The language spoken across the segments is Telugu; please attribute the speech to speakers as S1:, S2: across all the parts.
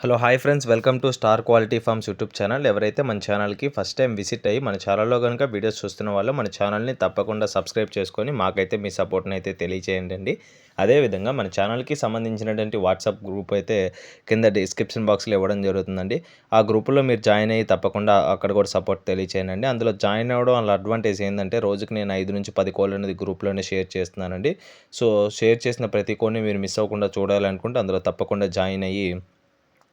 S1: Hello hi friends, welcome to star quality farms YouTube channel. ఎవరైతే మన ఛానల్కి ఫస్ట్ టైం విజిట్ అయ్యి మన ఛానల్లో కనుక వీడియోస్ చూస్తున్న వాళ్ళు మన ఛానల్ని తప్పకుండా సబ్స్క్రైబ్ చేసుకొని మాకైతే మీ సపోర్ట్ని అయితే తెలియచేయండి. అదేవిధంగా మన ఛానల్కి సంబంధించినటువంటి వాట్సాప్ గ్రూప్ అయితే కింద డిస్క్రిప్షన్ బాక్స్లో ఇవ్వడం జరుగుతుందండి. ఆ గ్రూపులో మీరు జాయిన్ అయ్యి తప్పకుండా అక్కడ కూడా సపోర్ట్ తెలియచేయండి. అందులో జాయిన్ అవ్వడం వల్ల అడ్వాంటేజ్ ఏంటంటే రోజుకి నేను 5 నుంచి 10 కోళ్ళు అనేది గ్రూప్లోనే షేర్ చేస్తున్నానండి. సో షేర్ చేసిన ప్రతి కోడ్ని మీరు మిస్ అవ్వకుండా చూడాలనుకుంటే అందులో తప్పకుండా జాయిన్ అయ్యి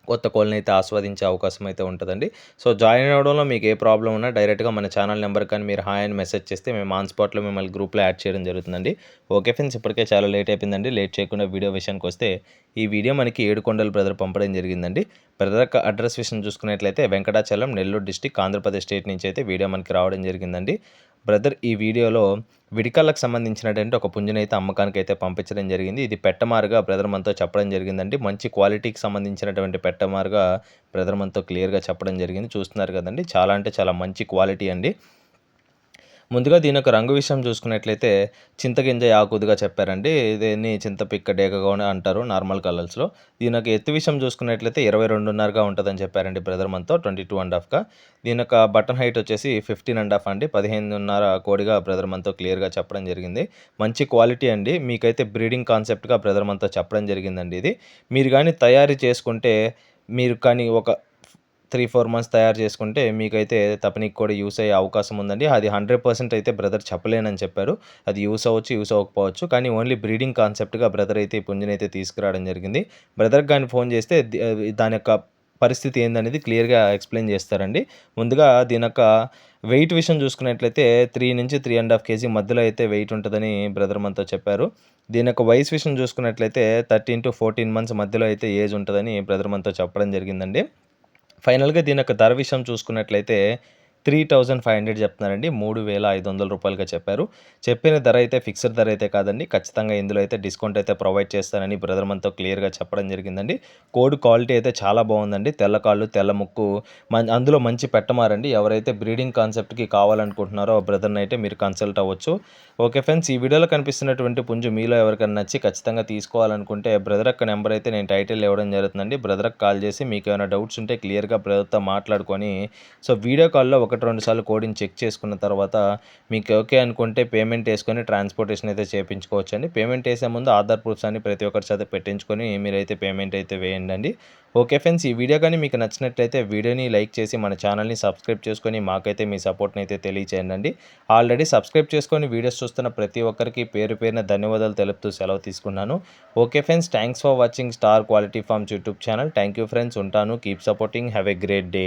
S1: కొత్త కోళ్ళని అయితే ఆస్వాదించే అవకాశం అయితే ఉంటుందండి. సో జాయిన్ అవ్వడంలో మీకు ఏ ప్రాబ్లం ఉన్నా డైరెక్ట్గా మన ఛానల్ నెంబర్ కానీ మీరు హాయ్ అని మెసేజ్ చేస్తే మేము ఆన్ స్పాట్లో మిమ్మల్ని గ్రూప్లో యాడ్ చేయడం జరుగుతుందండి. ఓకే ఫ్రెండ్స్, ఇప్పటికే చాలా లేట్ అయిపోయిందండి. లేట్ చేయకుండా వీడియో విషయానికి వస్తే ఈ వీడియో మనకి ఏడుకొండల బ్రదర్ పంపడం జరిగిందండి. బ్రదర్ అడ్రస్ విషయం చూసుకున్నట్లయితే వెంకటాచలం, నెల్లూరు డిస్టిక్, ఆంధ్రప్రదేశ్ స్టేట్ నుంచి అయితే వీడియో మనకి రావడం జరిగిందండి. బ్రదర్ ఈ వీడియోలో విడికళ్ళకు సంబంధించినటువంటి ఒక పుంజునైతే అమ్మకానికి అయితే పంపించడం జరిగింది. ఇది పెట్టమారుగా బ్రదర్ మనతో చెప్పడం జరిగిందండి. మంచి క్వాలిటీకి సంబంధించినటువంటి పెట్టమారుగా బ్రదర్ మనతో క్లియర్గా చెప్పడం జరిగింది. చూస్తున్నారు కదండి, చాలా అంటే చాలా మంచి క్వాలిటీ అండి. ముందుగా దీని యొక్క రంగు విషయం చూసుకున్నట్లయితే చింతగింజ ఆకుదుగా చెప్పారండి. దీన్ని చింతపిక్క డేగగా అంటారు నార్మల్ కలర్స్లో. దీని యొక్క ఎత్తు విషయం చూసుకున్నట్లయితే 22.5గా ఉంటుందని చెప్పారండి బ్రదర్ మనతో, 22.5గా. దీని యొక్క బటన్ హైట్ వచ్చేసి 15.5 అండి, 15.5 కోడిగా బ్రదర్ మనతో క్లియర్గా చెప్పడం జరిగింది. మంచి క్వాలిటీ అండి. మీకైతే బ్రీడింగ్ కాన్సెప్ట్గా బ్రదర్ మనతో చెప్పడం జరిగిందండి. ఇది మీరు కానీ తయారు చేసుకుంటే మీరు కానీ ఒక 3-4 మంత్స్ తయారు చేసుకుంటే మీకైతే తపనీకి కూడా యూస్ అయ్యే అవకాశం ఉందండి. అది 100% అయితే బ్రదర్ చెప్పలేనని చెప్పారు. అది యూస్ అవ్వచ్చు, యూస్ అవ్వకపోవచ్చు. కానీ ఓన్లీ బ్రీడింగ్ కాన్సెప్ట్గా బ్రదర్ అయితే ఈ పుంజునైతే తీసుకురావడం జరిగింది. బ్రదర్కి కానీ ఫోన్ చేస్తే దాని యొక్క పరిస్థితి ఏందనేది క్లియర్గా ఎక్స్ప్లెయిన్ చేస్తారండి. ముందుగా దీని యొక్క వెయిట్ విషయం చూసుకున్నట్లయితే 3 నుంచి 3.5 కేజీ మధ్యలో అయితే వెయిట్ ఉంటుందని బ్రదర్ మనతో చెప్పారు. దీని యొక్క వయసు విషయం చూసుకున్నట్లయితే 13 to 14 మంత్స్ మధ్యలో అయితే ఏజ్ ఉంటుందని బ్రదర్ మనతో చెప్పడం జరిగిందండి. ఫైనల్‌గా దీని యొక్క ధర విషయం చూసుకున్నట్లయితే 3,500 చెప్తున్నారండి. 3,500 రూపాయలుగా చెప్పారు. చెప్పిన ధర అయితే ఫిక్స్డ్ ధర అయితే కాదండి. ఖచ్చితంగా ఇందులో అయితే డిస్కౌంట్ అయితే ప్రొవైడ్ చేస్తానని బ్రదర్ మనతో క్లియర్‌గా చెప్పడం జరిగిందండి. కోడి క్వాలిటీ అయితే చాలా బాగుందండి. తెల్ల కాళ్ళు, తెల్ల ముక్కు, అందులో మంచి పెట్టమారండి. ఎవరైతే బ్రీడింగ్ కాన్సెప్ట్‌కి కావాలనుకుంటున్నారో బ్రదర్‌ని అయితే మీరు కన్సల్ట్ అవ్వచ్చు. ఓకే ఫ్రెండ్స్, ఈ వీడియోలో కనిపిస్తున్నటువంటి పుంజు మీలో ఎవరికైనా నచ్చి ఖచ్చితంగా తీసుకోవాలనుకుంటే బ్రదర్ యొక్క నెంబర్ అయితే నేను టైటిల్ ఇవ్వడం జరుగుతుందండి. బ్రదర్‌కి కాల్ చేసి మీకు ఏమైనా డౌట్స్ ఉంటే క్లియర్‌గా బ్రదర్‌తో మాట్లాడుకొని సో వీడియో కాల్‌లో 1-2 సార్లు కోడిని చెక్ చేసుకున్న తర్వాత మీకు ఓకే అనుకుంటే పేమెంట్ వేసుకొని ట్రాన్స్‌పోర్టేషన్ అయితే చేపించుకోవచ్చండి. పేమెంట్ వేసే ముందు ఆధార్ ప్రూఫ్స్ అన్ని ప్రతి ఒక్కరి చేత పెట్టించుకొని మీరైతే పేమెంట్ అయితే వేయండి. ఓకే ఫ్రెండ్స్, ఈ వీడియో కానీ మీకు నచ్చినట్లయితే వీడియోని లైక్ చేసి మన ఛానల్ని సబ్స్క్రైబ్ చేసుకొని మాకైతే మీ సపోర్ట్ని అయితే తెలియచేయండి. ఆల్రెడీ సబ్స్క్రైబ్ చేసుకొని వీడియోస్ చూస్తున్న ప్రతి ఒక్కరికి పేరు పేరున ధన్యవాదాలు తెలుపుతూ సెలవు తీసుకున్నాను. Okay friends, thanks for watching star quality farms YouTube channel. Thank you friends, ఉంటాను. Keep supporting. Have a great day.